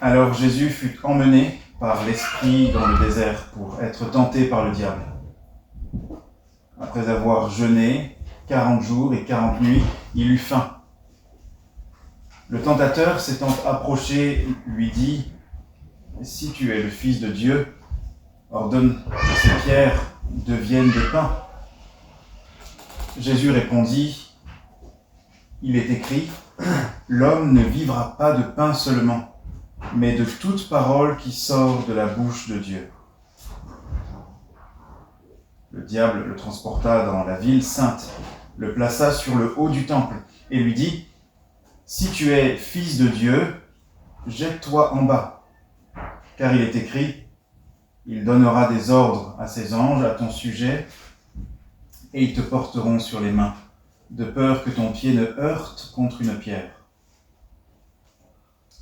Alors Jésus fut emmené par l'Esprit dans le désert pour être tenté par le diable. Après avoir jeûné 40 jours et 40 nuits, il eut faim. Le tentateur, s'étant approché, lui dit « Si tu es le Fils de Dieu, ordonne que ces pierres deviennent des pains. » Jésus répondit « Il est écrit, l'homme ne vivra pas de pain seulement, mais de toute parole qui sort de la bouche de Dieu. » Le diable le transporta dans la ville sainte, le plaça sur le haut du temple et lui dit « Si tu es fils de Dieu, jette-toi en bas, car il est écrit, il donnera des ordres à ses anges à ton sujet, et ils te porteront sur les mains, de peur que ton pied ne heurte contre une pierre. »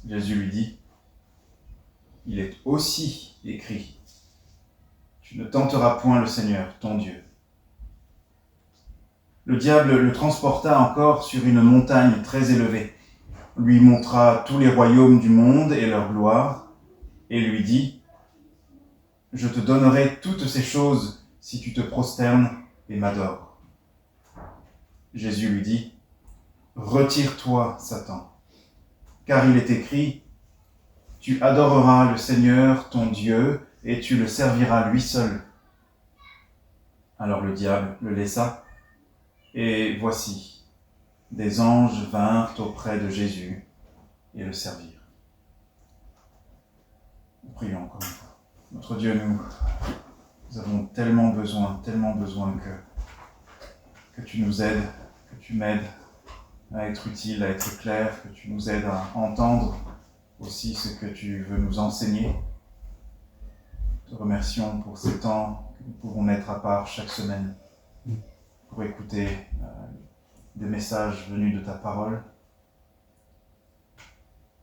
Jésus lui dit, il est aussi écrit, tu ne tenteras point le Seigneur, ton Dieu. Le diable le transporta encore sur une montagne très élevée, lui montra tous les royaumes du monde et leur gloire, et lui dit, je te donnerai toutes ces choses si tu te prosternes et m'adores. Jésus lui dit, retire-toi, Satan, car il est écrit, tu adoreras le Seigneur, ton Dieu, et tu le serviras lui seul. Alors le diable le laissa, et voici, des anges vinrent auprès de Jésus et le servirent. Prions encore une fois. Notre Dieu, nous avons tellement besoin que tu nous aides, que tu m'aides à être utile, à être clair, que tu nous aides à entendre aussi ce que tu veux nous enseigner. Nous te remercions pour ces temps que nous pouvons mettre à part chaque semaine pour écouter des messages venus de ta parole.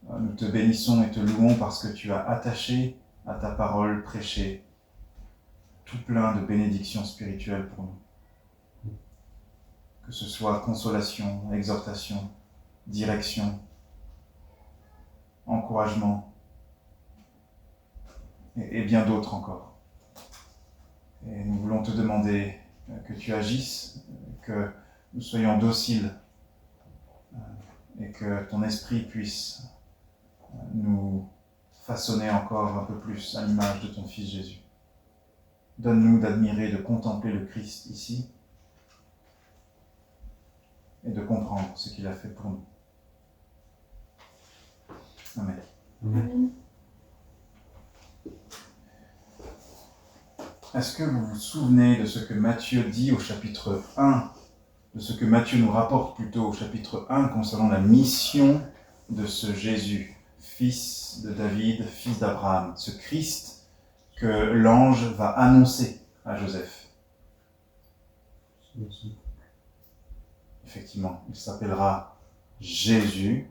Nous te bénissons et te louons parce que tu as attaché à ta parole prêchée tout plein de bénédictions spirituelles pour nous. Que ce soit consolation, exhortation, direction, encouragement et bien d'autres encore. Et nous voulons te demander que tu agisses, que nous soyons dociles et que ton esprit puisse nous façonner encore un peu plus à l'image de ton Fils Jésus. Donne-nous d'admirer, de contempler le Christ ici et de comprendre ce qu'il a fait pour nous. Amen. Amen. Est-ce que vous vous souvenez de ce que Matthieu dit au chapitre 1, de ce que Matthieu nous rapporte plutôt au chapitre 1 concernant la mission de ce Jésus, fils de David, fils d'Abraham, ce Christ que l'ange va annoncer à Joseph. Effectivement, il s'appellera Jésus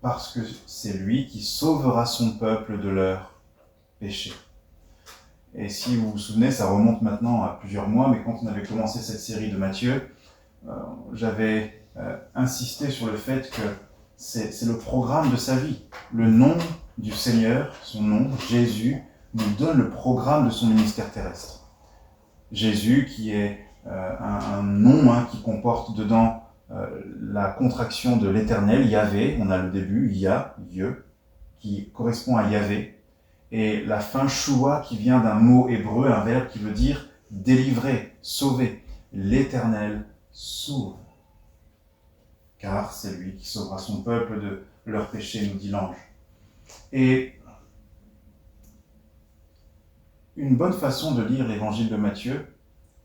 parce que c'est lui qui sauvera son peuple de leurs péchés. Et si vous vous souvenez, ça remonte maintenant à plusieurs mois, mais quand on avait commencé cette série de Matthieu, j'avais insisté sur le fait que c'est le programme de sa vie. Le nom du Seigneur, son nom, Jésus, nous donne le programme de son ministère terrestre. Jésus qui est un nom qui comporte dedans la contraction de l'éternel, Yahvé, on a le début, Yah, Dieu, qui correspond à Yahvé, et la fin Shua qui vient d'un mot hébreu, un verbe qui veut dire délivrer, sauver. L'Éternel sauve, car c'est lui qui sauvera son peuple de leurs péchés, nous dit l'ange. Et une bonne façon de lire l'évangile de Matthieu,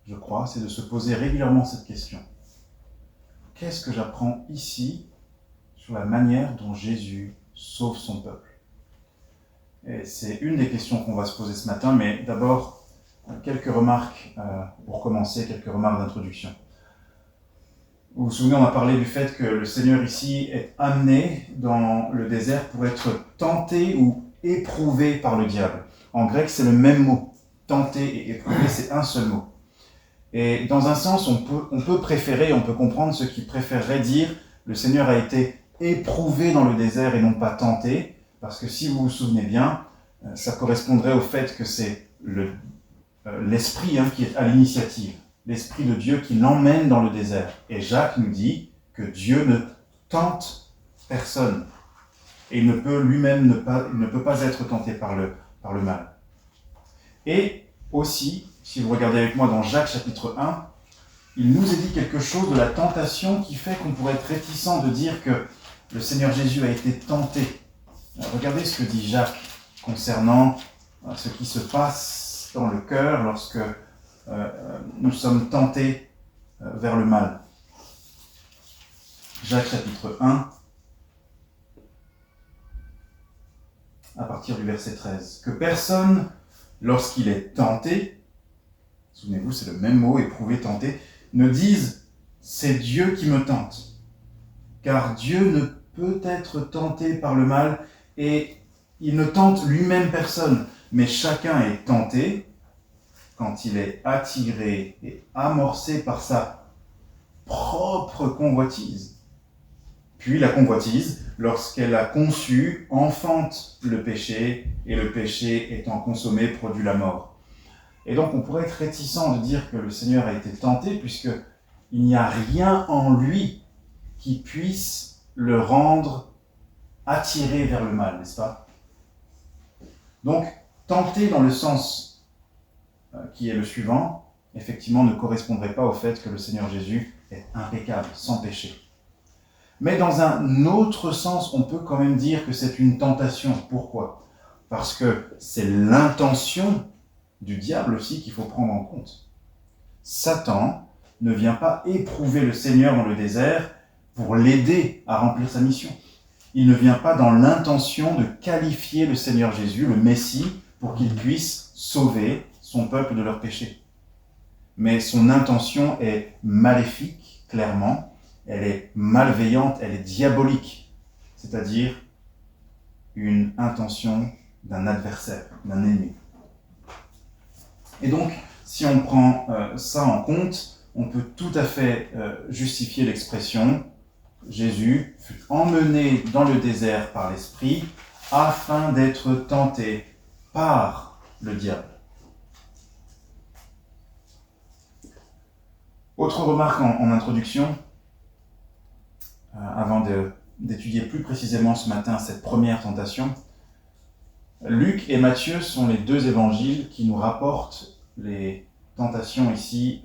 je crois, c'est de se poser régulièrement cette question. Qu'est-ce que j'apprends ici sur la manière dont Jésus sauve son peuple ? Et c'est une des questions qu'on va se poser ce matin, mais d'abord, quelques remarques pour commencer, quelques remarques d'introduction. Vous vous souvenez, on a parlé du fait que le Seigneur ici est amené dans le désert pour être tenté ou éprouvé par le diable. En grec, c'est le même mot. Tenté et éprouvé, c'est un seul mot. Et dans un sens, on peut préférer, on peut comprendre ceux qui préféreraient dire le Seigneur a été éprouvé dans le désert et non pas tenté, Parce que si vous vous souvenez bien, ça correspondrait au fait que c'est l'Esprit qui est à l'initiative, l'Esprit de Dieu qui l'emmène dans le désert. Et Jacques nous dit que Dieu ne tente personne. Et il ne peut lui-même il ne peut pas être tenté par le mal. Et aussi, si vous regardez avec moi dans Jacques chapitre 1, il nous est dit quelque chose de la tentation qui fait qu'on pourrait être réticent de dire que le Seigneur Jésus a été tenté. Regardez ce que dit Jacques concernant ce qui se passe dans le cœur lorsque nous sommes tentés vers le mal. Jacques chapitre 1, à partir du verset 13. Que personne, lorsqu'il est tenté, souvenez-vous, c'est le même mot, éprouvé, tenté, ne dise « c'est Dieu qui me tente ». Car Dieu ne peut être tenté par le mal et il ne tente lui-même personne. Mais chacun est tenté quand il est attiré et amorcé par sa propre convoitise. Puis la convoitise, lorsqu'elle a conçu, enfante le péché, et le péché étant consommé produit la mort. Et donc on pourrait être réticent de dire que le Seigneur a été tenté, puisqu'il n'y a rien en lui qui puisse le rendre attiré vers le mal, n'est-ce pas? Donc, tenté dans le sens qui est le suivant, effectivement ne correspondrait pas au fait que le Seigneur Jésus est impeccable, sans péché. Mais dans un autre sens, on peut quand même dire que c'est une tentation. Pourquoi? Parce que c'est l'intention du diable aussi qu'il faut prendre en compte. Satan ne vient pas éprouver le Seigneur dans le désert pour l'aider à remplir sa mission. Il ne vient pas dans l'intention de qualifier le Seigneur Jésus, le Messie, pour qu'il puisse sauver son peuple de leurs péchés. Mais son intention est maléfique, clairement. Elle est malveillante, elle est diabolique. C'est-à-dire une intention d'un adversaire, d'un ennemi. Et donc, si on prend ça en compte, on peut tout à fait justifier l'expression « Jésus fut emmené dans le désert par l'Esprit afin d'être tenté par le diable ». Autre remarque en introduction, avant d'étudier plus précisément ce matin cette première tentation. Luc et Matthieu sont les deux évangiles qui nous rapportent les tentations ici,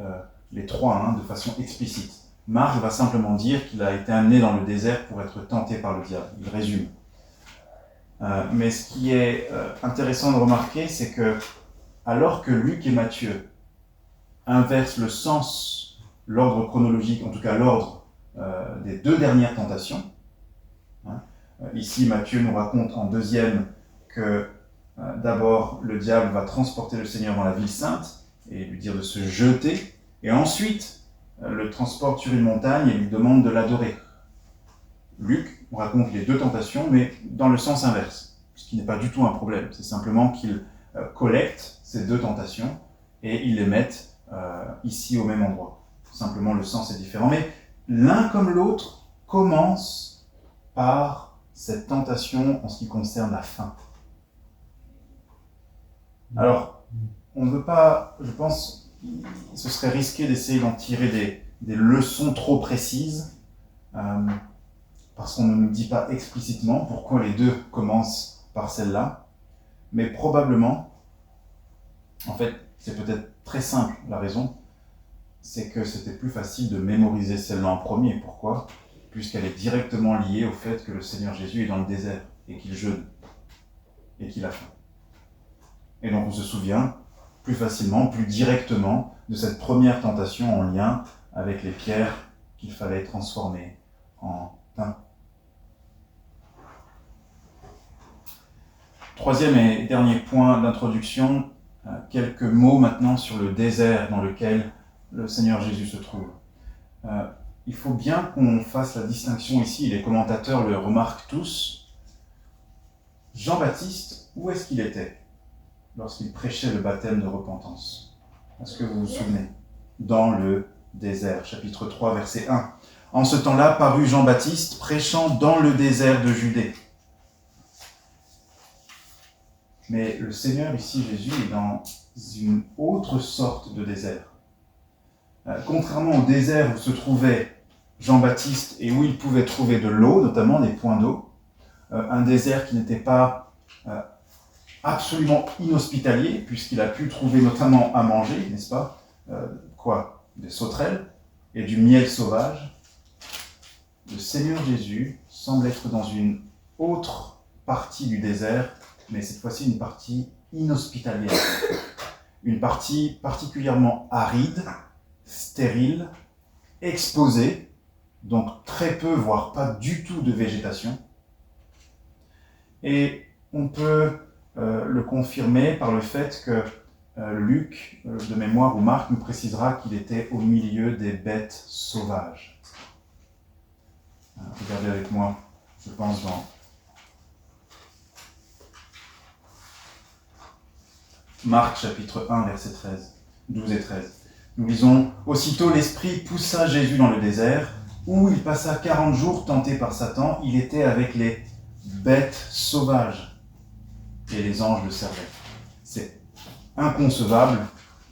les trois, de façon explicite. Marc va simplement dire qu'il a été amené dans le désert pour être tenté par le diable. Il résume. Mais ce qui est intéressant de remarquer, c'est que alors que Luc et Matthieu inversent le sens, l'ordre chronologique, en tout cas l'ordre des deux dernières tentations. Ici, Matthieu nous raconte en deuxième que d'abord le diable va transporter le Seigneur dans la ville sainte et lui dire de se jeter, et ensuite le transporte sur une montagne et lui demande de l'adorer. Luc raconte les deux tentations, mais dans le sens inverse, ce qui n'est pas du tout un problème. C'est simplement qu'il collecte ces deux tentations et il les met ici au même endroit. Simplement, le sens est différent. Mais l'un comme l'autre commence par cette tentation en ce qui concerne la faim. Alors, on ne veut pas, je pense, ce serait risqué d'essayer d'en tirer des leçons trop précises, parce qu'on ne nous dit pas explicitement pourquoi les deux commencent par celle-là, mais probablement, en fait, c'est peut-être très simple la raison, c'est que c'était plus facile de mémoriser celle-là en premier. Pourquoi? Puisqu'elle est directement liée au fait que le Seigneur Jésus est dans le désert et qu'il jeûne et qu'il a faim. Et donc on se souvient plus facilement, plus directement de cette première tentation en lien avec les pierres qu'il fallait transformer en pain. Troisième et dernier point d'introduction, quelques mots maintenant sur le désert dans lequel le Seigneur Jésus se trouve. Il faut bien qu'on fasse la distinction ici, les commentateurs le remarquent tous. Jean-Baptiste, où est-ce qu'il était lorsqu'il prêchait le baptême de repentance? Est-ce que vous vous souvenez? Dans le désert, chapitre 3, verset 1. En ce temps-là, parut Jean-Baptiste prêchant dans le désert de Judée. Mais le Seigneur, ici, Jésus, est dans une autre sorte de désert. Contrairement au désert où se trouvait Jean-Baptiste et où il pouvait trouver de l'eau, notamment des points d'eau, un désert qui n'était pas absolument inhospitalier, puisqu'il a pu trouver notamment à manger, n'est-ce pas, des sauterelles et du miel sauvage. Le Seigneur Jésus semble être dans une autre partie du désert, mais cette fois-ci une partie inhospitalière, une partie particulièrement aride, stérile, exposée, donc très peu, voire pas du tout de végétation. Et on peut le confirmer par le fait que Luc, de mémoire, ou Marc, nous précisera qu'il était au milieu des bêtes sauvages. Regardez avec moi, je pense, dans Marc chapitre 1, versets 12 et 13. Nous lisons « Aussitôt l'Esprit poussa Jésus dans le désert, où il passa 40 jours tenté par Satan. Il était avec les bêtes sauvages, et les anges le servaient. » C'est inconcevable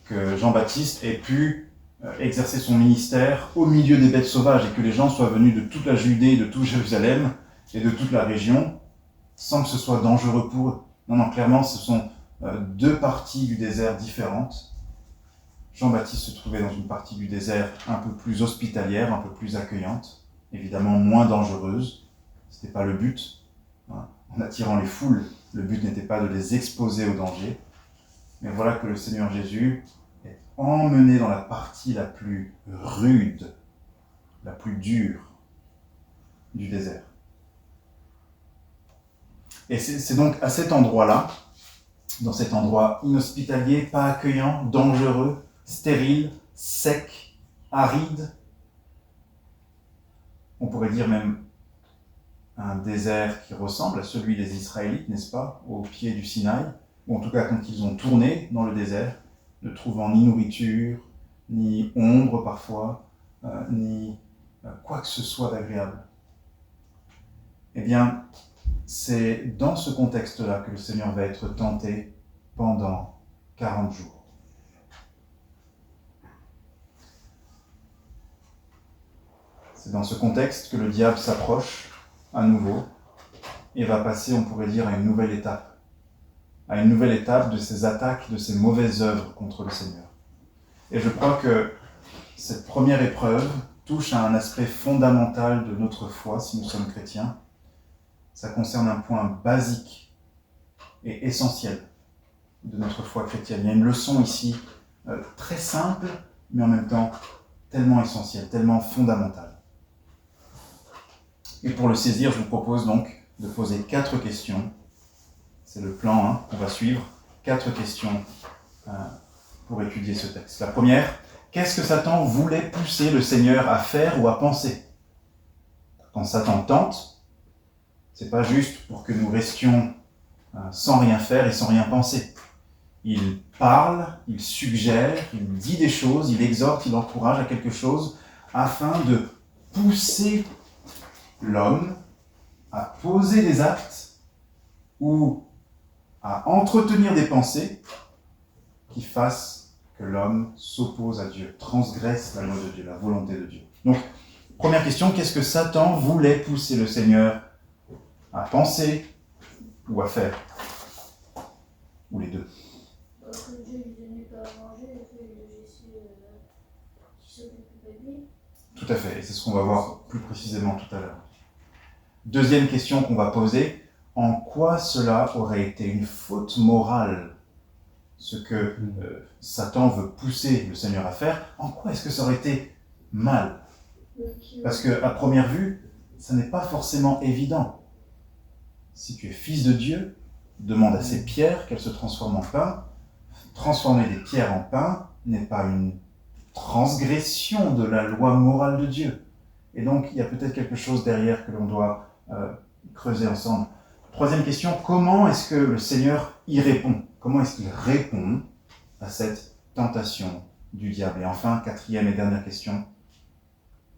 que Jean-Baptiste ait pu exercer son ministère au milieu des bêtes sauvages et que les gens soient venus de toute la Judée, de tout Jérusalem et de toute la région sans que ce soit dangereux pour eux. Non, clairement, ce sont deux parties du désert différentes. Jean-Baptiste se trouvait dans une partie du désert un peu plus hospitalière, un peu plus accueillante, évidemment moins dangereuse. Ce n'était pas le but. En attirant les foules, le but n'était pas de les exposer au danger. Mais voilà que le Seigneur Jésus est emmené dans la partie la plus rude, la plus dure du désert. Et c'est donc à cet endroit-là, dans cet endroit inhospitalier, pas accueillant, dangereux, stérile, sec, aride, on pourrait dire même un désert qui ressemble à celui des Israélites, n'est-ce pas, au pied du Sinaï, ou en tout cas quand ils ont tourné dans le désert, ne trouvant ni nourriture, ni ombre parfois, ni quoi que ce soit d'agréable. Eh bien, c'est dans ce contexte-là que le Seigneur va être tenté pendant 40 jours. C'est dans ce contexte que le diable s'approche à nouveau et va passer, on pourrait dire, à une nouvelle étape de ses attaques, de ses mauvaises œuvres contre le Seigneur. Et je crois que cette première épreuve touche à un aspect fondamental de notre foi, si nous sommes chrétiens. Ça concerne un point basique et essentiel de notre foi chrétienne. Il y a une leçon ici très simple, mais en même temps tellement essentielle, tellement fondamentale. Et pour le saisir, je vous propose donc de poser 4 questions. C'est le plan qu'on va suivre. 4 questions pour étudier ce texte. La première, qu'est-ce que Satan voulait pousser le Seigneur à faire ou à penser ? Quand Satan tente, c'est pas juste pour que nous restions sans rien faire et sans rien penser. Il parle, il suggère, il dit des choses, il exhorte, il encourage à quelque chose afin de pousser l'homme à poser des actes ou à entretenir des pensées qui fassent que l'homme s'oppose à Dieu, transgresse la loi de Dieu, la volonté de Dieu. Donc, première question, qu'est-ce que Satan voulait pousser le Seigneur à penser ou à faire ? Ou les deux. Que Dieu lui donnait pas à manger et que Jésus qui s'occupe de lui. Tout à fait, et c'est ce qu'on va voir plus précisément tout à l'heure. Deuxième question qu'on va poser, en quoi cela aurait été une faute morale, ce que Satan veut pousser le Seigneur à faire, en quoi est-ce que ça aurait été mal ? Parce qu'à première vue, ça n'est pas forcément évident. Si tu es fils de Dieu, demande à ces pierres qu'elles se transforment en pain. Transformer des pierres en pain n'est pas une transgression de la loi morale de Dieu. Et donc, il y a peut-être quelque chose derrière que l'on doit creuser ensemble. Troisième question, comment est-ce que le Seigneur y répond ? Comment est-ce qu'il répond à cette tentation du diable ? Et enfin, quatrième et dernière question,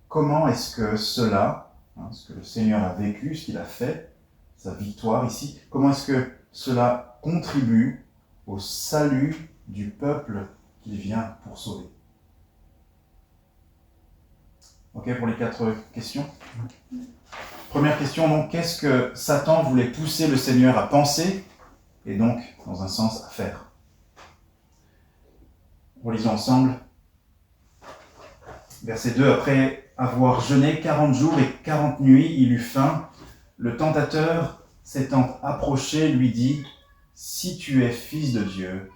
comment est-ce que cela, ce que le Seigneur a vécu, ce qu'il a fait, sa victoire ici, comment est-ce que cela contribue au salut du peuple qu'il vient pour sauver. Ok pour les 4 questions? Première question, donc, qu'est-ce que Satan voulait pousser le Seigneur à penser et donc, dans un sens, à faire? Relisons ensemble. Verset 2, après avoir jeûné 40 jours et 40 nuits, il eut faim. Le tentateur, s'étant approché, lui dit, « Si tu es fils de Dieu,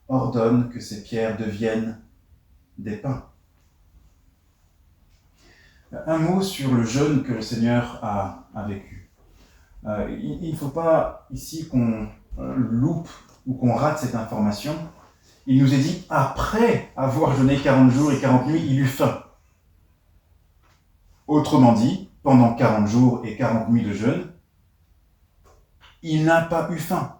ordonne que ces pierres deviennent des pains. » Un mot sur le jeûne que le Seigneur a vécu. Il ne faut pas ici qu'on loupe ou qu'on rate cette information. Il nous est dit, après avoir jeûné 40 jours et 40 nuits, il eut faim. Autrement dit, pendant 40 jours et 40 nuits de jeûne, il n'a pas eu faim.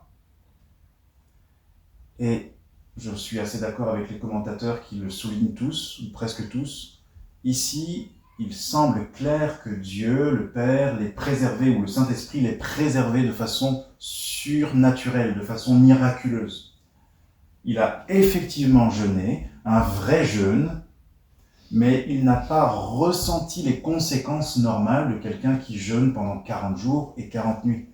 Et je suis assez d'accord avec les commentateurs qui le soulignent tous, ou presque tous. Ici, il semble clair que Dieu, le Père, l'ait préservé, ou le Saint-Esprit l'ait préservé de façon surnaturelle, de façon miraculeuse. Il a effectivement jeûné, un vrai jeûne, mais il n'a pas ressenti les conséquences normales de quelqu'un qui jeûne pendant 40 jours et 40 nuits.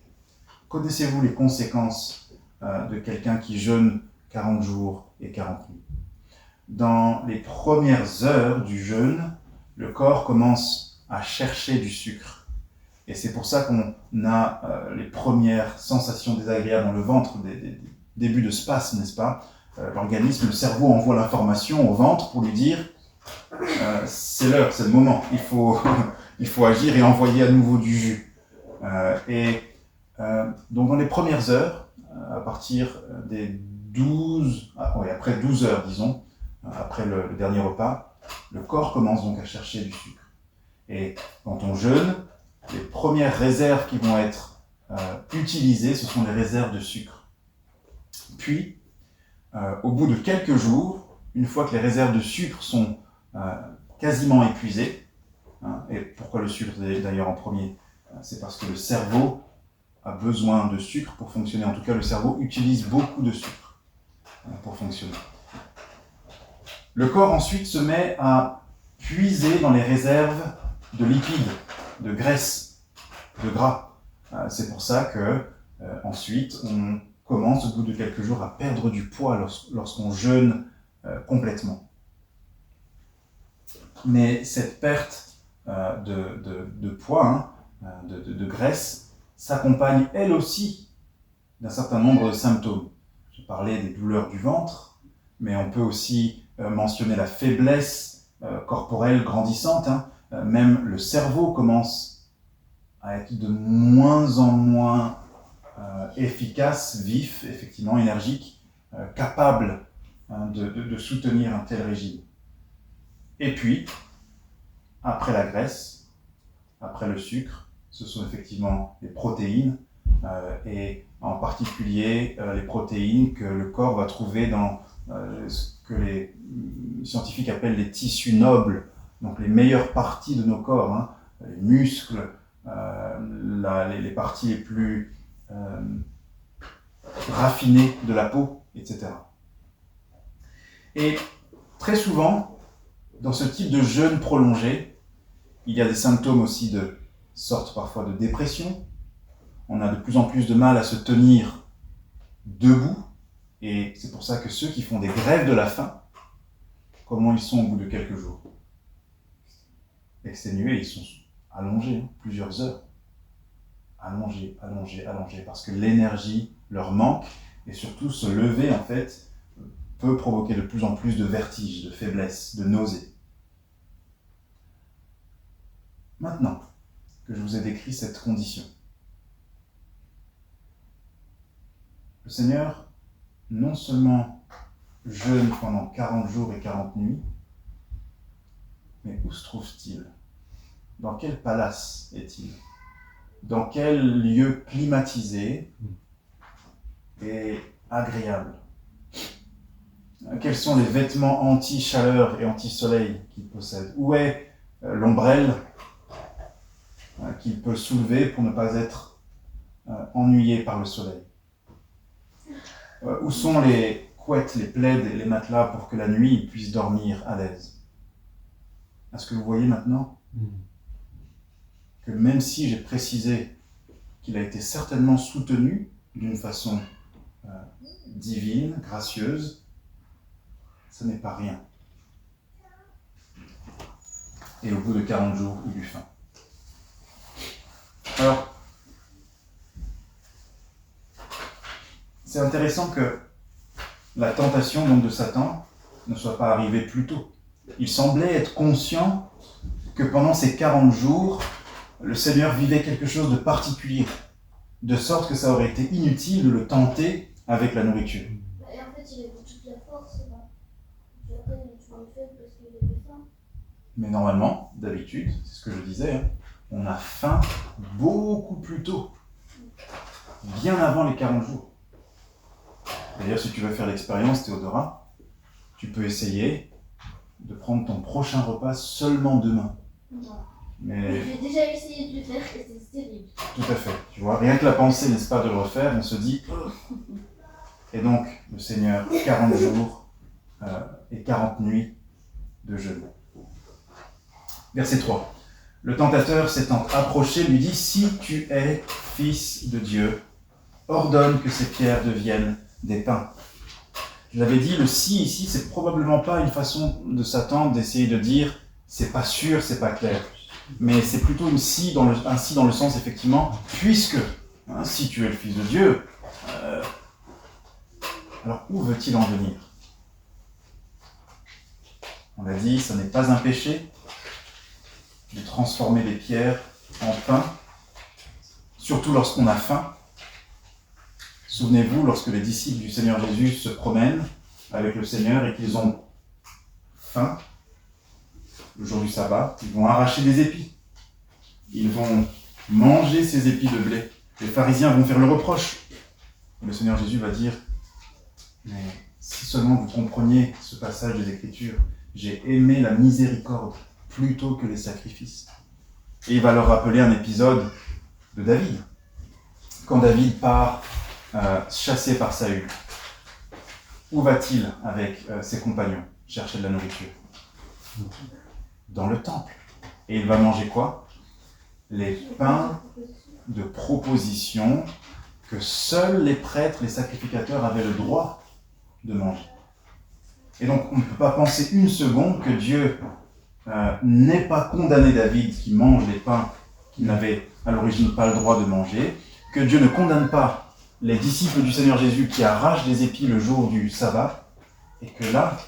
Connaissez-vous les conséquences de quelqu'un qui jeûne 40 jours et 40 nuits? Dans les premières heures du jeûne, le corps commence à chercher du sucre. Et c'est pour ça qu'on a les premières sensations désagréables dans le ventre, des débuts de spasme, n'est-ce pas? L'organisme, le cerveau envoie l'information au ventre pour lui dire c'est l'heure, c'est le moment, il faut agir et envoyer à nouveau du jus. Donc dans les premières heures, à partir des après 12 heures disons, après le dernier repas, le corps commence donc à chercher du sucre. Et quand on jeûne, les premières réserves qui vont être utilisées, ce sont les réserves de sucre. Puis, au bout de quelques jours, une fois que les réserves de sucre sont quasiment épuisées, et pourquoi le sucre d'ailleurs en premier? C'est parce que le cerveau a besoin de sucre pour fonctionner. En tout cas, le cerveau utilise beaucoup de sucre pour fonctionner. Le corps ensuite se met à puiser dans les réserves de lipides, de graisse, de gras. C'est pour ça que ensuite on commence au bout de quelques jours à perdre du poids lorsqu'on jeûne complètement. Mais cette perte de poids, de graisse, s'accompagne elle aussi d'un certain nombre de symptômes. Je parlais des douleurs du ventre, mais on peut aussi mentionner la faiblesse corporelle grandissante. Même le cerveau commence à être de moins en moins efficace, vif, effectivement énergique, capable de soutenir un tel régime. Et puis, après la graisse, après le sucre, ce sont effectivement les protéines, et en particulier les protéines que le corps va trouver dans ce que les scientifiques appellent les tissus nobles, donc les meilleures parties de nos corps, les muscles, les parties les plus raffinées de la peau, etc. Et très souvent, dans ce type de jeûne prolongé, il y a des symptômes aussi de sorte parfois de dépression. On a de plus en plus de mal à se tenir debout, et c'est pour ça que ceux qui font des grèves de la faim, comment ils sont au bout de quelques jours? Exténués, ils sont allongés, plusieurs heures. Allongés, parce que l'énergie leur manque, et surtout se lever, en fait, peut provoquer de plus en plus de vertiges, de faiblesse, de nausées. Maintenant que je vous ai décrit cette condition, le Seigneur, non seulement jeûne pendant 40 jours et 40 nuits, mais où se trouve-t-il? Dans quel palace est-il? Dans quel lieu climatisé et agréable? Quels sont les vêtements anti-chaleur et anti-soleil qu'il possède? Où est l'ombrelle qu'il peut soulever pour ne pas être ennuyé par le soleil? Où sont les couettes, les plaids et les matelas pour que la nuit il puisse dormir à l'aise? Est-ce que vous voyez maintenant que même si j'ai précisé qu'il a été certainement soutenu d'une façon divine, gracieuse, ce n'est pas rien. Et au bout de 40 jours, il eut faim. Alors, c'est intéressant que la tentation donc, de Satan ne soit pas arrivée plus tôt. Il semblait être conscient que pendant ces 40 jours, le Seigneur vivait quelque chose de particulier, de sorte que ça aurait été inutile de le tenter avec la nourriture. Et en fait, il avait toute la force, là. Tu as peine, tu le fais parce qu'il avait faim. Mais normalement, d'habitude, c'est ce que je disais, hein, on a faim beaucoup plus tôt, bien avant les 40 jours. D'ailleurs, si tu veux faire l'expérience, Théodora, tu peux essayer de prendre ton prochain repas seulement demain. Non. Mais J'ai déjà essayé de le faire et c'est terrible. tout à fait. Tu vois, rien que la pensée, n'est-ce pas, de le refaire, on se dit... Et donc, le Seigneur, 40 jours et 40 nuits de jeûne. Verset 3. Le tentateur s'étant approché lui dit, « Si tu es fils de Dieu, ordonne que ces pierres deviennent des pains. » Je l'avais dit, le « si » ici, c'est probablement pas une façon de Satan d'essayer de dire « c'est pas sûr, c'est pas clair ». Mais c'est plutôt un si dans le sens, effectivement, puisque, hein, si tu es le fils de Dieu, alors où veut-il en venir? On a dit, ce n'est pas un péché de transformer les pierres en pain, surtout lorsqu'on a faim. Souvenez-vous, lorsque les disciples du Seigneur Jésus se promènent avec le Seigneur et qu'ils ont faim, le jour du sabbat, ils vont arracher des épis. Ils vont manger ces épis de blé. Les pharisiens vont faire le reproche. Le Seigneur Jésus va dire, mais si seulement vous compreniez ce passage des Écritures, j'ai aimé la miséricorde plutôt que les sacrifices. Et il va leur rappeler un épisode de David. Quand David part chassé par Saül, où va-t-il avec ses compagnons chercher de la nourriture? Dans le temple. Et il va manger quoi? Les pains de proposition que seuls les prêtres, les sacrificateurs avaient le droit de manger. Et donc on ne peut pas penser une seconde que Dieu n'ait pas condamné David qui mange les pains qu'il n'avait à l'origine pas le droit de manger, que Dieu ne condamne pas les disciples du Seigneur Jésus qui arrachent des épis le jour du sabbat, et que là,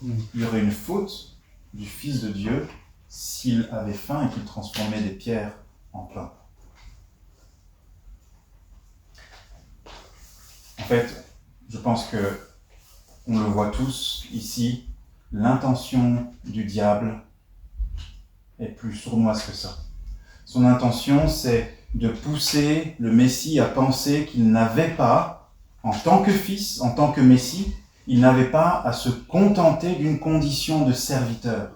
il y aurait une faute du Fils de Dieu s'il avait faim et qu'il transformait des pierres en pain. En fait, je pense que on le voit tous ici, l'intention du diable est plus sournoise que ça. Son intention, c'est de pousser le Messie à penser qu'il n'avait pas, en tant que fils, en tant que Messie, il n'avait pas à se contenter d'une condition de serviteur.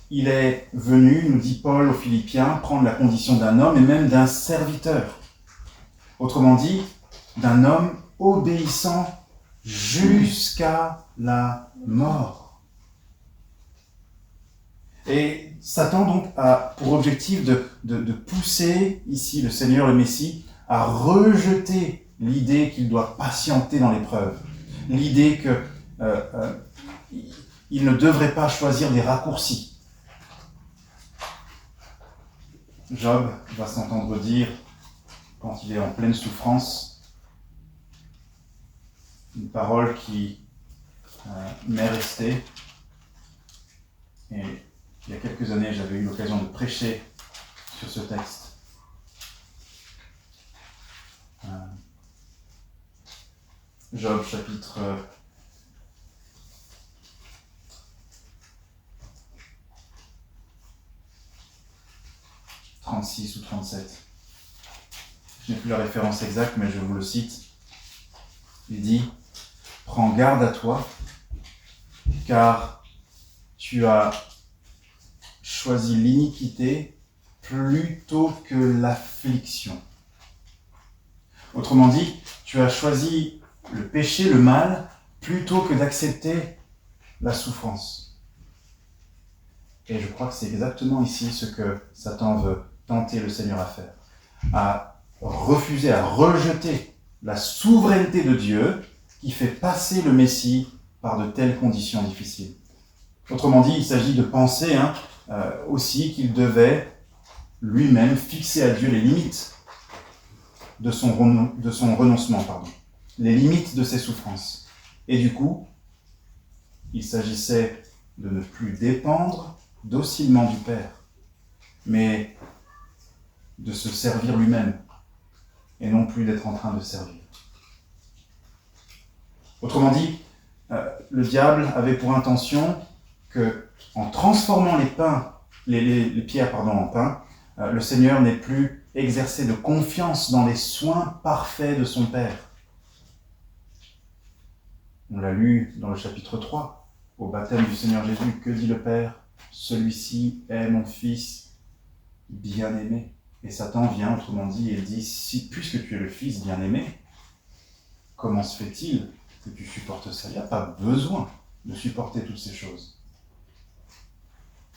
Il est venu, nous dit Paul aux Philippiens, prendre la condition d'un homme et même d'un serviteur. Autrement dit, d'un homme obéissant jusqu'à la mort. Et Satan donc a pour objectif de pousser ici le Seigneur, le Messie, à rejeter l'idée qu'il doit patienter dans l'épreuve, l'idée qu'il ne devrait pas choisir des raccourcis. Job va s'entendre dire, quand il est en pleine souffrance, une parole qui m'est restée. Et il y a quelques années, j'avais eu l'occasion de prêcher sur ce texte. Job, chapitre 36 ou 37. Je n'ai plus la référence exacte, mais je vous le cite. Il dit « Prends garde à toi, car tu as choisi l'iniquité plutôt que l'affliction. » Autrement dit, tu as choisi le péché, le mal, plutôt que d'accepter la souffrance. Et je crois que c'est exactement ici ce que Satan veut tenter le Seigneur à faire. À refuser, à rejeter la souveraineté de Dieu qui fait passer le Messie par de telles conditions difficiles. Autrement dit, il s'agit de penser aussi qu'il devait lui-même fixer à Dieu les limites de son renoncement, les limites de ses souffrances. Et du coup, il s'agissait de ne plus dépendre docilement du Père, mais de se servir lui-même, et non plus d'être en train de servir. Autrement dit, le diable avait pour intention que, en transformant les pierres en pain, le Seigneur n'ait plus exercé de confiance dans les soins parfaits de son Père. On l'a lu dans le chapitre 3, au baptême du Seigneur Jésus. Que dit le Père ? Celui-ci est mon Fils bien-aimé. Et Satan vient, autrement dit, et dit, puisque tu es le Fils bien-aimé, comment se fait-il que tu supportes ça ? Il n'y a pas besoin de supporter toutes ces choses.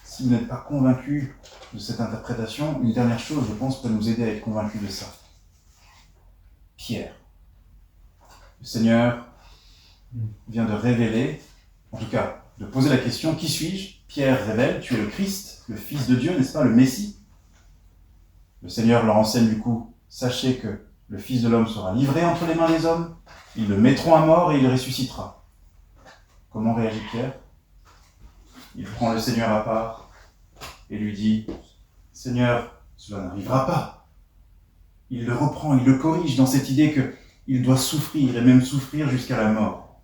Si vous n'êtes pas convaincu de cette interprétation, une dernière chose, je pense, peut nous aider à être convaincus de ça. Pierre. Le Seigneur vient de révéler, en tout cas, de poser la question, qui suis-je ? Pierre révèle, tu es le Christ, le Fils de Dieu, n'est-ce pas, le Messie ? Le Seigneur leur enseigne du coup, sachez que le Fils de l'homme sera livré entre les mains des hommes, ils le mettront à mort et il ressuscitera. Comment réagit Pierre ? Il prend le Seigneur à part et lui dit, Seigneur, cela n'arrivera pas. Il le reprend, il le corrige dans cette idée qu'il doit souffrir et même souffrir jusqu'à la mort.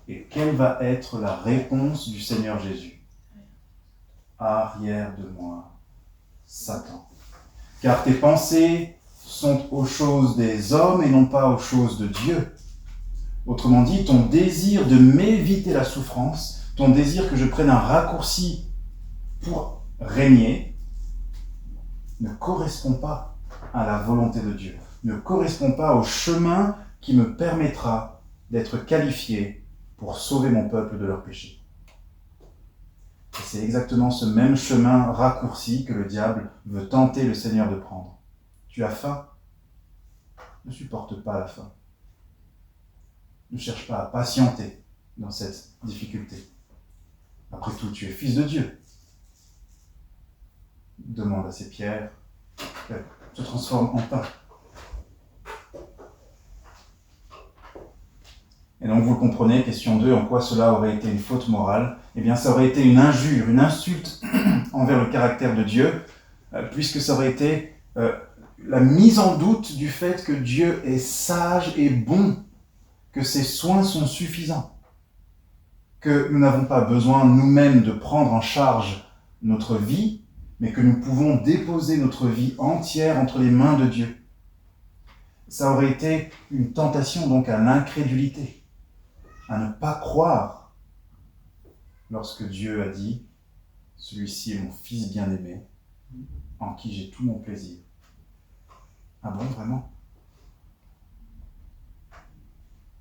Et quelle va être la réponse du Seigneur Jésus ? Arrière de moi, Satan. Car tes pensées sont aux choses des hommes et non pas aux choses de Dieu. Autrement dit, ton désir de m'éviter la souffrance, ton désir que je prenne un raccourci pour régner, ne correspond pas à la volonté de Dieu, ne correspond pas au chemin qui me permettra d'être qualifié pour sauver mon peuple de leurs péchés. Et c'est exactement ce même chemin raccourci que le diable veut tenter le Seigneur de prendre. Tu as faim ? Ne supporte pas la faim. Ne cherche pas à patienter dans cette difficulté. Après tout, tu es fils de Dieu. Demande à ces pierres qu'elles se transforment en pain. Et donc vous le comprenez, question 2, en quoi cela aurait été une faute morale ? Eh bien ça aurait été une injure, une insulte envers le caractère de Dieu, puisque ça aurait été la mise en doute du fait que Dieu est sage et bon, que ses soins sont suffisants, que nous n'avons pas besoin nous-mêmes de prendre en charge notre vie, mais que nous pouvons déposer notre vie entière entre les mains de Dieu. Ça aurait été une tentation donc à l'incrédulité, à ne pas croire lorsque Dieu a dit « Celui-ci est mon Fils bien-aimé, en qui j'ai tout mon plaisir ». Ah bon, vraiment ?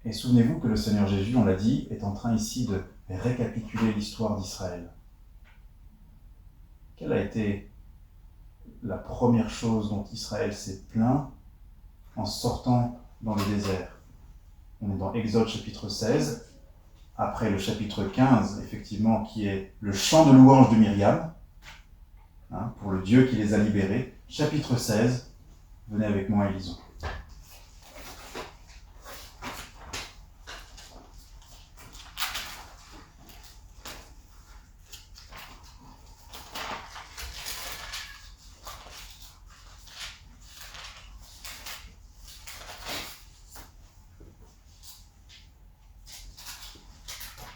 Et souvenez-vous que le Seigneur Jésus, on l'a dit, est en train ici de récapituler l'histoire d'Israël. Quelle a été la première chose dont Israël s'est plaint en sortant dans le désert ? On est dans Exode chapitre 16, après le chapitre 15, effectivement, qui est le chant de louange de Myriam, pour le Dieu qui les a libérés. Chapitre 16, venez avec moi et lisons.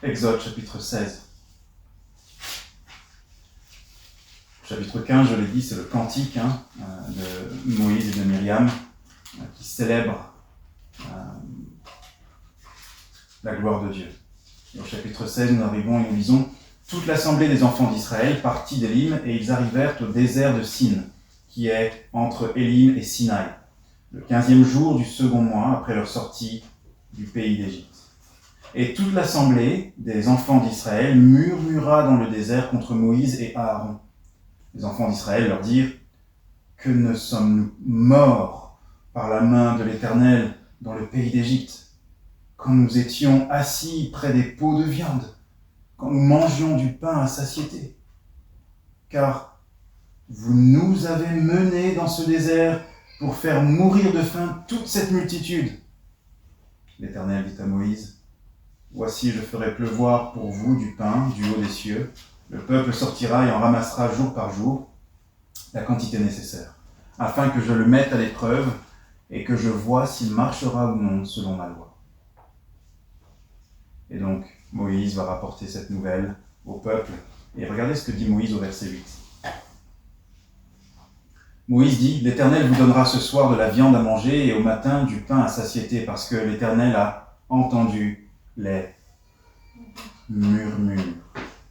Exode chapitre 16. Chapitre 15, je l'ai dit, c'est le cantique de Moïse et de Myriam qui célèbre la gloire de Dieu. Et au chapitre 16, nous arrivons et nous lisons « Toute l'assemblée des enfants d'Israël partit d'Élim et ils arrivèrent au désert de Sin, qui est entre Élim et Sinaï, le 15e jour du second mois après leur sortie du pays d'Égypte. Et toute l'assemblée des enfants d'Israël murmura dans le désert contre Moïse et Aaron. Les enfants d'Israël leur dirent: que ne sommes-nous morts par la main de l'Éternel dans le pays d'Égypte, quand nous étions assis près des pots de viande, quand nous mangions du pain à satiété? Car vous nous avez menés dans ce désert pour faire mourir de faim toute cette multitude. L'Éternel dit à Moïse: voici, je ferai pleuvoir pour vous du pain du haut des cieux. Le peuple sortira et en ramassera jour par jour la quantité nécessaire, afin que je le mette à l'épreuve et que je vois s'il marchera ou non selon ma loi. Et donc, Moïse va rapporter cette nouvelle au peuple. Et regardez ce que dit Moïse au verset 8. Moïse dit: l'Éternel vous donnera ce soir de la viande à manger et au matin du pain à satiété, parce que l'Éternel a entendu les murmures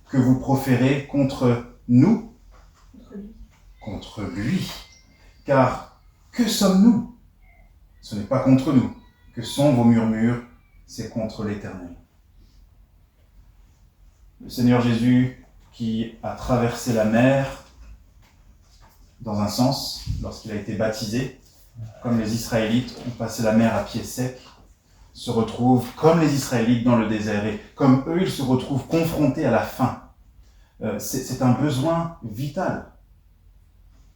que vous proférez contre nous, contre lui. Car que sommes-nous? Ce n'est pas contre nous que sont vos murmures, c'est contre l'Éternel. Le Seigneur Jésus, qui a traversé la mer, dans un sens, lorsqu'il a été baptisé, comme les Israélites ont passé la mer à pied sec, se retrouve comme les Israélites dans le désert, et comme eux, ils se retrouvent confrontés à la faim. C'est un besoin vital.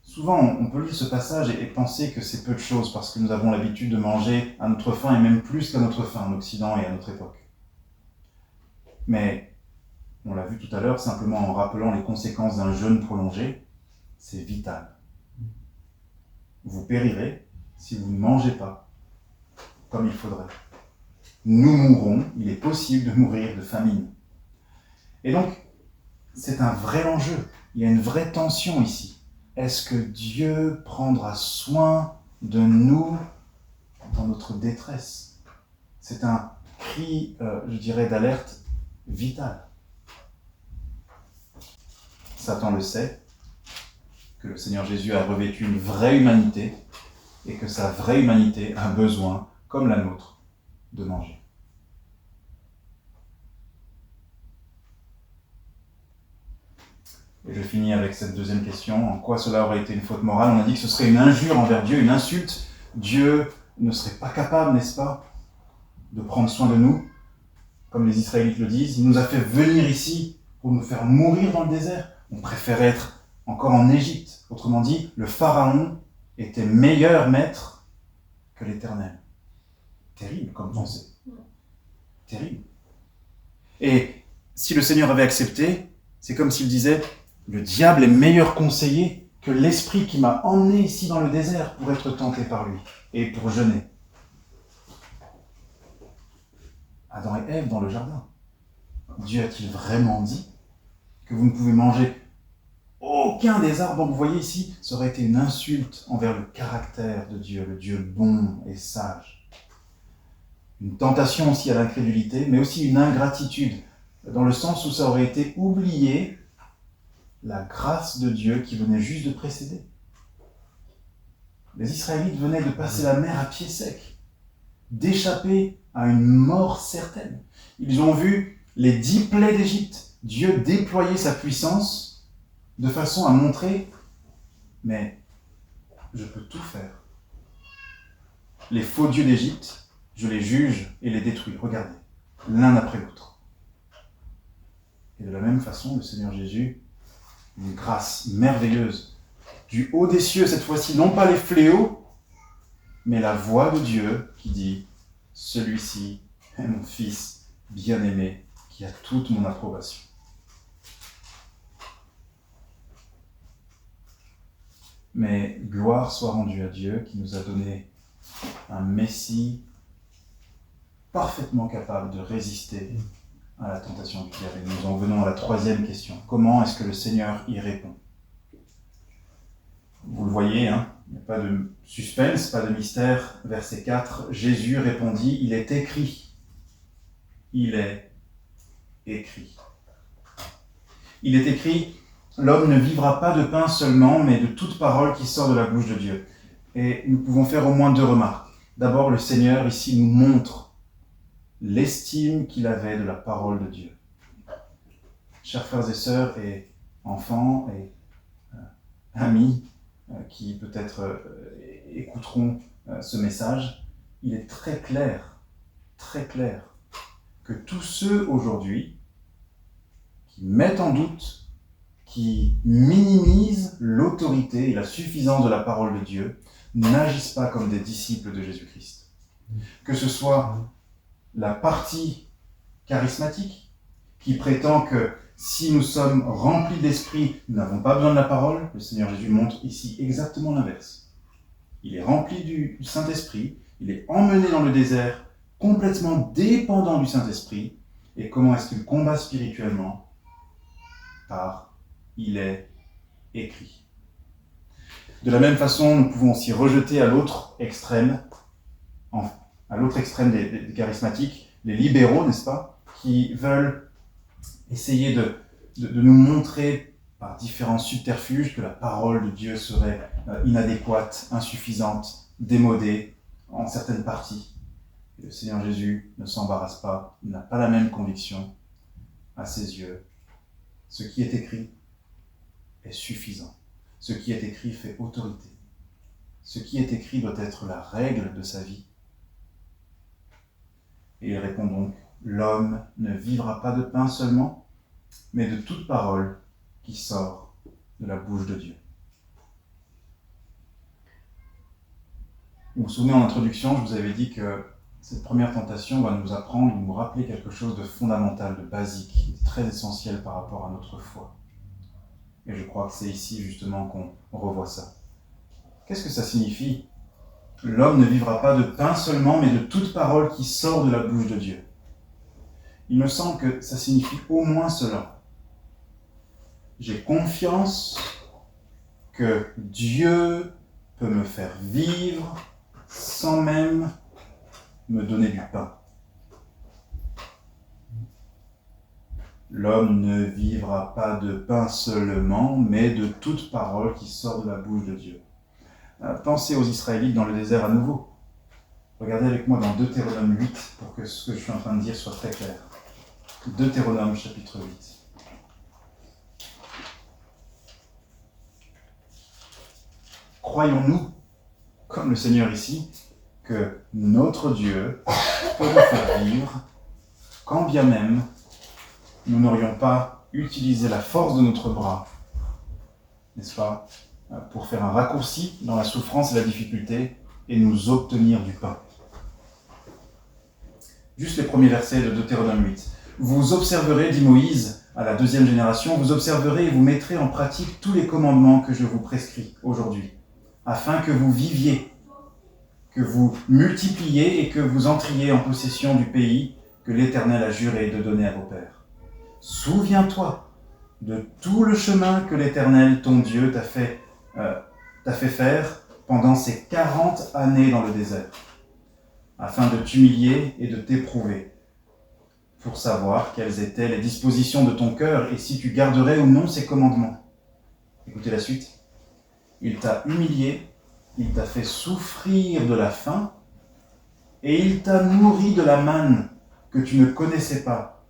Souvent, on peut lire ce passage et penser que c'est peu de choses, parce que nous avons l'habitude de manger à notre faim, et même plus qu'à notre faim, en Occident et à notre époque. Mais, on l'a vu tout à l'heure, simplement en rappelant les conséquences d'un jeûne prolongé, c'est vital. Vous périrez si vous ne mangez pas comme il faudrait. Nous mourrons, il est possible de mourir de famine. Et donc, c'est un vrai enjeu, il y a une vraie tension ici. Est-ce que Dieu prendra soin de nous dans notre détresse? C'est un cri, je dirais, d'alerte vital. Satan le sait, que le Seigneur Jésus a revêtu une vraie humanité et que sa vraie humanité a besoin, comme la nôtre, de manger. Et je finis avec cette deuxième question. En quoi cela aurait été une faute morale? On a dit que ce serait une injure envers Dieu, une insulte. Dieu ne serait pas capable, n'est-ce pas, de prendre soin de nous, comme les Israélites le disent. Il nous a fait venir ici pour nous faire mourir dans le désert. On préfère être encore en Égypte. Autrement dit, le Pharaon était meilleur maître que l'Éternel. Terrible comme pensée. Terrible. Et si le Seigneur avait accepté, c'est comme s'il disait: le diable est meilleur conseiller que l'esprit qui m'a emmené ici dans le désert pour être tenté par lui et pour jeûner. Adam et Ève dans le jardin. Dieu a-t-il vraiment dit que vous ne pouvez manger aucun des arbres dont vous voyez ici? Ça aurait été une insulte envers le caractère de Dieu, le Dieu bon et sage. Une tentation aussi à l'incrédulité, mais aussi une ingratitude, dans le sens où ça aurait été oublier la grâce de Dieu qui venait juste de précéder. Les Israélites venaient de passer la mer à pied sec, d'échapper à une mort certaine. Ils ont vu les 10 plaies d'Égypte, Dieu déployer sa puissance de façon à montrer: mais je peux tout faire. Les faux dieux d'Égypte, je les juge et les détruis. Regardez, l'un après l'autre. Et de la même façon, le Seigneur Jésus, une grâce merveilleuse, du haut des cieux, cette fois-ci, non pas les fléaux, mais la voix de Dieu qui dit: celui-ci est mon Fils bien-aimé, qui a toute mon approbation. Mais gloire soit rendue à Dieu qui nous a donné un Messie parfaitement capable de résister à la tentation du diable. Et nous en venons à la troisième question. Comment est-ce que le Seigneur y répond? Vous le voyez, il n'y a pas de suspense, pas de mystère. Verset 4, Jésus répondit: il est écrit. Il est écrit. Il est écrit: l'homme ne vivra pas de pain seulement, mais de toute parole qui sort de la bouche de Dieu. Et nous pouvons faire au moins 2 remarques. D'abord, le Seigneur ici nous montre l'estime qu'il avait de la parole de Dieu. Chers frères et sœurs et enfants et amis qui peut-être écouteront ce message, il est très clair, que tous ceux aujourd'hui qui mettent en doute, qui minimisent l'autorité et la suffisance de la parole de Dieu, n'agissent pas comme des disciples de Jésus-Christ. Que ce soit la partie charismatique, qui prétend que si nous sommes remplis d'esprit, nous n'avons pas besoin de la parole. Le Seigneur Jésus montre ici exactement l'inverse. Il est rempli du Saint-Esprit, il est emmené dans le désert, complètement dépendant du Saint-Esprit. Et comment est-ce qu'il combat spirituellement ? Par il est écrit. De la même façon, nous pouvons aussi rejeter à l'autre extrême des charismatiques, les libéraux, n'est-ce pas, qui veulent essayer de nous montrer par différents subterfuges que la parole de Dieu serait inadéquate, insuffisante, démodée en certaines parties. Et le Seigneur Jésus ne s'embarrasse pas, il n'a pas la même conviction à ses yeux. Ce qui est écrit est suffisant. Ce qui est écrit fait autorité. Ce qui est écrit doit être la règle de sa vie. Et il répond donc, l'homme ne vivra pas de pain seulement, mais de toute parole qui sort de la bouche de Dieu. Vous vous souvenez en introduction, je vous avais dit que cette première tentation va nous apprendre, nous rappeler quelque chose de fondamental, de basique, de très essentiel par rapport à notre foi. Et je crois que c'est ici justement qu'on revoit ça. Qu'est-ce que ça signifie ? L'homme ne vivra pas de pain seulement, mais de toute parole qui sort de la bouche de Dieu. Il me semble que ça signifie au moins cela. J'ai confiance que Dieu peut me faire vivre sans même me donner du pain. L'homme ne vivra pas de pain seulement, mais de toute parole qui sort de la bouche de Dieu. Pensez aux Israélites dans le désert à nouveau. Regardez avec moi dans Deutéronome 8 pour que ce que je suis en train de dire soit très clair. Deutéronome chapitre 8. Croyons-nous, comme le Seigneur ici, que notre Dieu peut nous faire vivre, quand bien même nous n'aurions pas utilisé la force de notre bras, n'est-ce pas, pour faire un raccourci dans la souffrance et la difficulté et nous obtenir du pain. Juste les premiers versets de Deutéronome 8. Vous observerez, dit Moïse à la deuxième génération, vous observerez et vous mettrez en pratique tous les commandements que je vous prescris aujourd'hui, afin que vous viviez, que vous multipliez et que vous entriez en possession du pays que l'Éternel a juré de donner à vos pères. Souviens-toi de tout le chemin que l'Éternel, ton Dieu, t'a fait faire pendant ces 40 années dans le désert, afin de t'humilier et de t'éprouver, pour savoir quelles étaient les dispositions de ton cœur et si tu garderais ou non ses commandements. Écoutez la suite. Il t'a humilié, il t'a fait souffrir de la faim, et il t'a nourri de la manne que tu ne connaissais pas,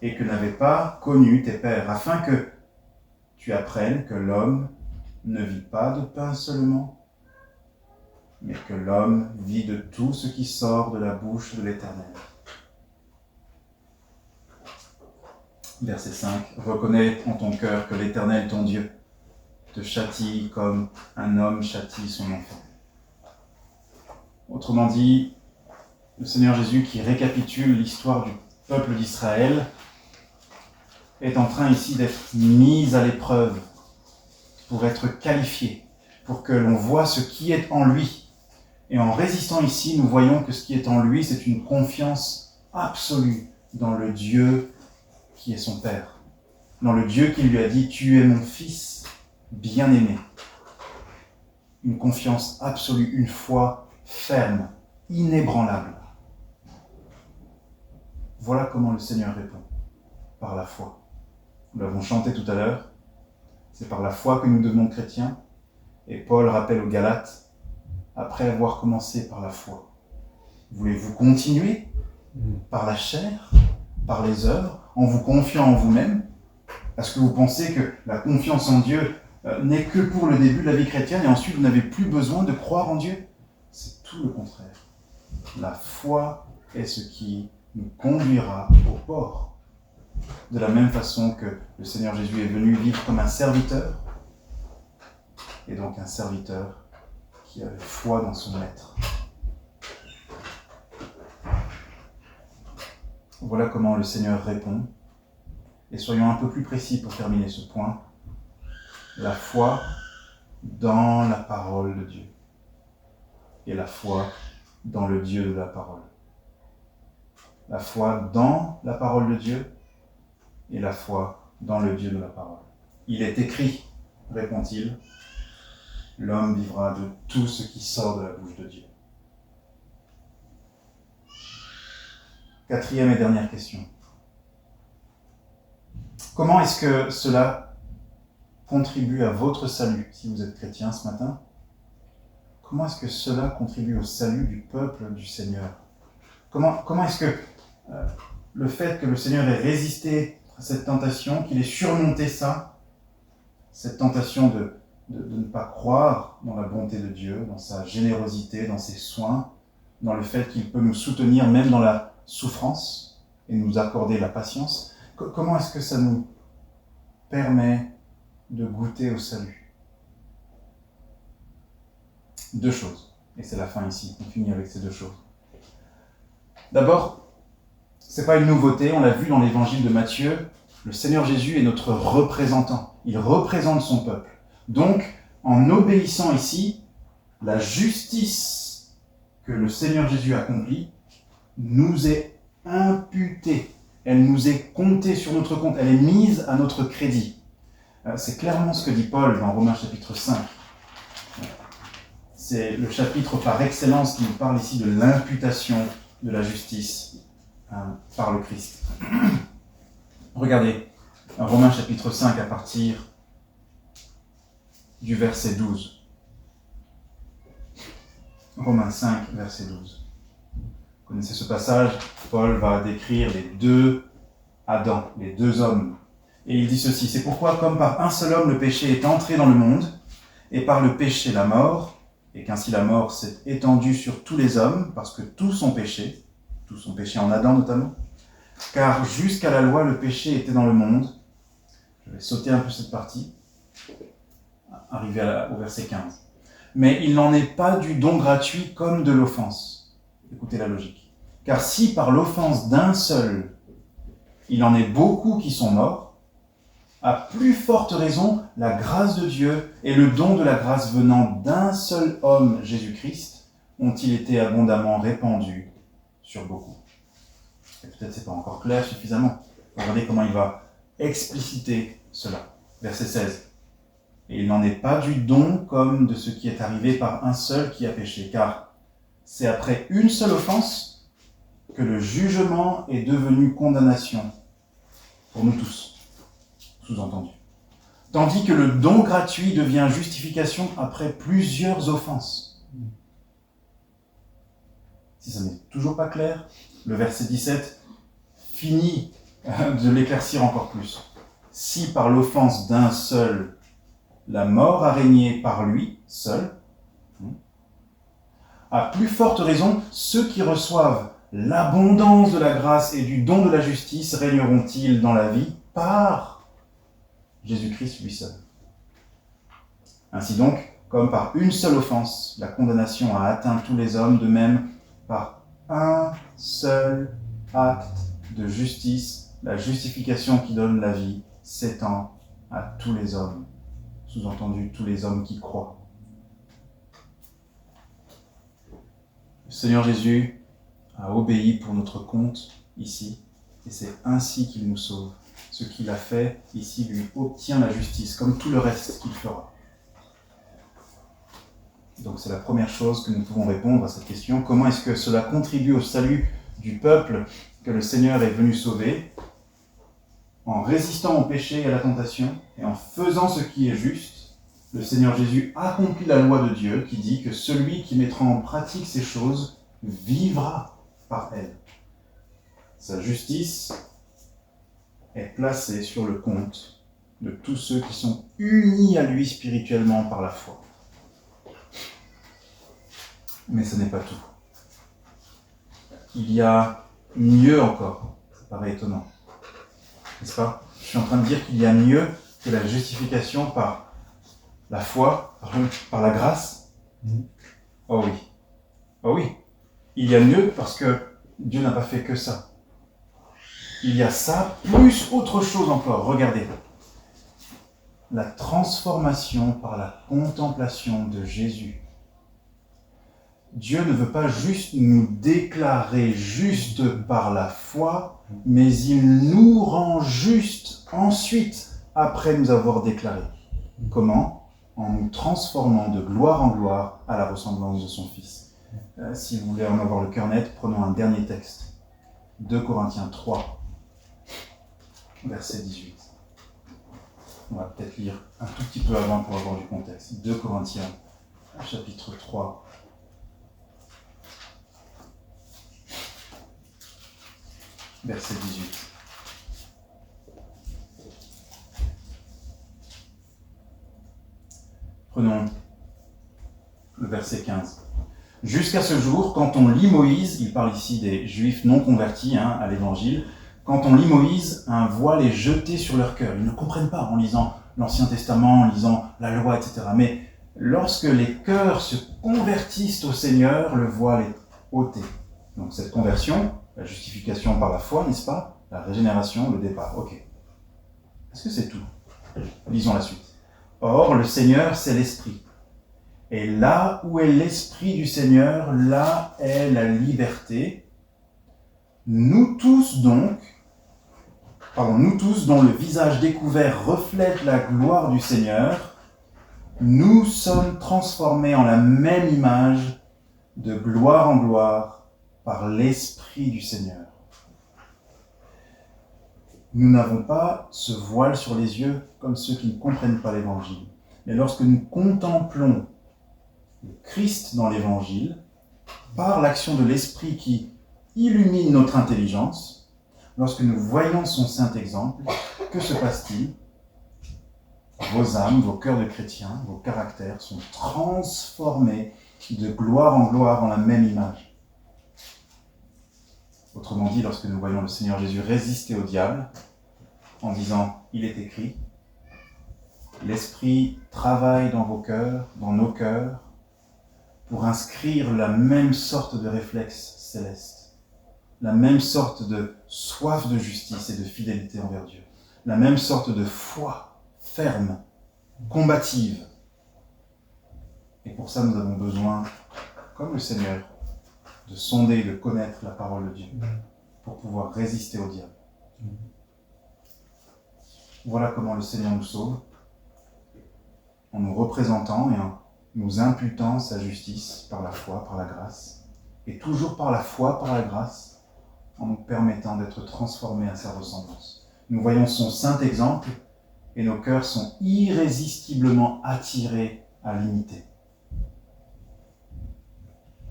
et que n'avaient pas connu tes pères, afin que tu apprennes que l'homme ne vit pas de pain seulement, mais que l'homme vit de tout ce qui sort de la bouche de l'Éternel. Verset 5. Reconnais en ton cœur que l'Éternel, ton Dieu, te châtie comme un homme châtie son enfant. Autrement dit, le Seigneur Jésus, qui récapitule l'histoire du peuple d'Israël, est en train ici d'être mis à l'épreuve pour être qualifié, pour que l'on voit ce qui est en lui. Et en résistant ici, nous voyons que ce qui est en lui, c'est une confiance absolue dans le Dieu qui est son Père, dans le Dieu qui lui a dit « Tu es mon Fils bien-aimé ». Une confiance absolue, une foi ferme, inébranlable. Voilà comment le Seigneur répond, par la foi. Nous l'avons chanté tout à l'heure, c'est par la foi que nous devenons chrétiens, et Paul rappelle aux Galates, après avoir commencé par la foi, voulez-vous continuer par la chair, par les œuvres, en vous confiant en vous-même? Est-ce que vous pensez que la confiance en Dieu n'est que pour le début de la vie chrétienne et ensuite vous n'avez plus besoin de croire en Dieu? C'est tout le contraire. La foi est ce qui nous conduira au port. De la même façon que le Seigneur Jésus est venu vivre comme un serviteur, et donc un serviteur qui avait foi dans son maître. Voilà comment le Seigneur répond. Et soyons un peu plus précis pour terminer ce point. La foi dans la parole de Dieu. Et la foi dans le Dieu de la parole. La foi dans la parole de Dieu et la foi dans le Dieu de la parole. Il est écrit, répond-il, l'homme vivra de tout ce qui sort de la bouche de Dieu. Quatrième et dernière question. Comment est-ce que cela contribue à votre salut, si vous êtes chrétien ce matin? Comment est-ce que cela contribue au salut du peuple du Seigneur? Comment est-ce que le fait que le Seigneur ait résisté à cette tentation, qu'il ait surmonté ça, cette tentation de ne pas croire dans la bonté de Dieu, dans sa générosité, dans ses soins, dans le fait qu'il peut nous soutenir même dans la souffrance et nous accorder la patience, comment est-ce que ça nous permet de goûter au salut? Deux choses, et c'est la fin ici, on finit avec ces deux choses. D'abord, c'est pas une nouveauté, on l'a vu dans l'évangile de Matthieu, le Seigneur Jésus est notre représentant, il représente son peuple. Donc, en obéissant ici, la justice que le Seigneur Jésus accomplit nous est imputée, elle nous est comptée sur notre compte, elle est mise à notre crédit. C'est clairement ce que dit Paul dans Romains chapitre 5. C'est le chapitre par excellence qui nous parle ici de l'imputation de la justice par le Christ. Regardez, Romains chapitre 5 à partir du verset 12. Romains 5, verset 12. Vous connaissez ce passage, Paul va décrire les deux Adam, les deux hommes. Et il dit ceci, c'est pourquoi comme par un seul homme le péché est entré dans le monde, et par le péché la mort, et qu'ainsi la mort s'est étendue sur tous les hommes, parce que tous ont péché en Adam notamment, car jusqu'à la loi le péché était dans le monde. Je vais sauter un peu cette partie, arriver au verset 15. Mais il n'en est pas du don gratuit comme de l'offense. Écoutez la logique. Car si par l'offense d'un seul, il en est beaucoup qui sont morts, à plus forte raison, la grâce de Dieu et le don de la grâce venant d'un seul homme, Jésus-Christ, ont-ils été abondamment répandus sur beaucoup. Et peut-être c'est pas encore clair suffisamment. Regardez comment il va expliciter cela. Verset 16. Et il n'en est pas du don comme de ce qui est arrivé par un seul qui a péché, car c'est après une seule offense que le jugement est devenu condamnation pour nous tous, sous-entendu. Tandis que le don gratuit devient justification après plusieurs offenses. Si ça n'est toujours pas clair, le verset 17 finit de l'éclaircir encore plus. Si par l'offense d'un seul, la mort a régné par lui seul, à plus forte raison, ceux qui reçoivent l'abondance de la grâce et du don de la justice régneront-ils dans la vie par Jésus-Christ lui seul. Ainsi donc, comme par une seule offense, la condamnation a atteint tous les hommes, de même, par un seul acte de justice, la justification qui donne la vie s'étend à tous les hommes, sous-entendu tous les hommes qui croient. Le Seigneur Jésus a obéi pour notre compte ici, et c'est ainsi qu'il nous sauve. Ce qu'il a fait ici lui obtient la justice, comme tout le reste qu'il fera. Donc c'est la première chose que nous pouvons répondre à cette question. Comment est-ce que cela contribue au salut du peuple que le Seigneur est venu sauver? En résistant au péché et à la tentation, et en faisant ce qui est juste, le Seigneur Jésus accomplit la loi de Dieu qui dit que celui qui mettra en pratique ces choses vivra par elles. Sa justice est placée sur le compte de tous ceux qui sont unis à lui spirituellement par la foi. Mais ce n'est pas tout. Il y a mieux encore. Ça paraît étonnant. N'est-ce pas? Je suis en train de dire qu'il y a mieux que la justification par la foi, par la grâce. Oh oui. Oh oui. Il y a mieux parce que Dieu n'a pas fait que ça. Il y a ça, plus autre chose encore. Regardez. La transformation par la contemplation de Jésus. Dieu ne veut pas juste nous déclarer juste par la foi, mais il nous rend juste ensuite, après nous avoir déclaré. Comment? En nous transformant de gloire en gloire à la ressemblance de son Fils. Si vous voulez en avoir le cœur net, prenons un dernier texte. 2 Corinthiens 3, verset 18. On va peut-être lire un tout petit peu avant pour avoir du contexte. 2 Corinthiens, chapitre 3. Verset 18. Prenons le verset 15. Jusqu'à ce jour, quand on lit Moïse, il parle ici des Juifs non convertis à l'Évangile, quand on lit Moïse, un voile est jeté sur leur cœur. Ils ne comprennent pas en lisant l'Ancien Testament, en lisant la loi, etc. Mais lorsque les cœurs se convertissent au Seigneur, le voile est ôté. Donc cette conversion, la justification par la foi, n'est-ce pas? La régénération, le départ. Ok. Est-ce que c'est tout? Lisons la suite. Or, le Seigneur, c'est l'Esprit. Et là où est l'Esprit du Seigneur, là est la liberté. Nous tous dont le visage découvert reflète la gloire du Seigneur, nous sommes transformés en la même image de gloire en gloire par l'Esprit du Seigneur. Nous n'avons pas ce voile sur les yeux comme ceux qui ne comprennent pas l'Évangile. Mais lorsque nous contemplons le Christ dans l'Évangile, par l'action de l'Esprit qui illumine notre intelligence, lorsque nous voyons son saint exemple, que se passe-t-il? Vos âmes, vos cœurs de chrétiens, vos caractères sont transformés de gloire en gloire en la même image. Autrement dit, lorsque nous voyons le Seigneur Jésus résister au diable, en disant « Il est écrit », l'Esprit travaille dans vos cœurs, dans nos cœurs, pour inscrire la même sorte de réflexe céleste, la même sorte de soif de justice et de fidélité envers Dieu, la même sorte de foi ferme, combative. Et pour ça, nous avons besoin, comme le Seigneur, de sonder, de connaître la parole de Dieu, pour pouvoir résister au diable. Voilà comment le Seigneur nous sauve, en nous représentant et en nous imputant sa justice par la foi, par la grâce, et toujours par la foi, par la grâce, en nous permettant d'être transformés à sa ressemblance. Nous voyons son saint exemple, et nos cœurs sont irrésistiblement attirés à l'imiter.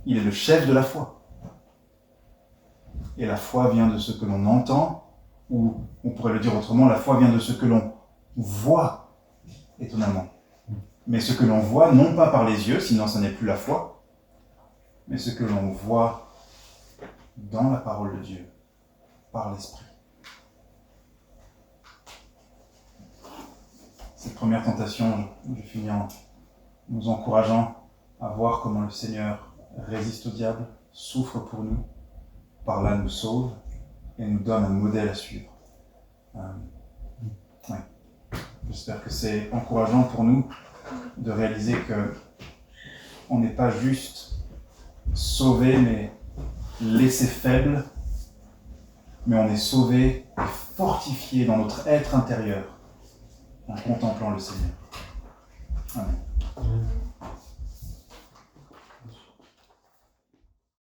Il est le chef de la foi. Et la foi vient de ce que l'on entend, ou on pourrait le dire autrement, la foi vient de ce que l'on voit, étonnamment. Mais ce que l'on voit, non pas par les yeux, sinon ça n'est plus la foi, mais ce que l'on voit dans la parole de Dieu, par l'Esprit. Cette première tentation, je finis en nous encourageant à voir comment le Seigneur résiste au diable, souffre pour nous, par là nous sauve et nous donne un modèle à suivre. Ouais. J'espère que c'est encourageant pour nous de réaliser que on n'est pas juste sauvé mais laissé faible, mais on est sauvé et fortifié dans notre être intérieur en contemplant le Seigneur. Amen.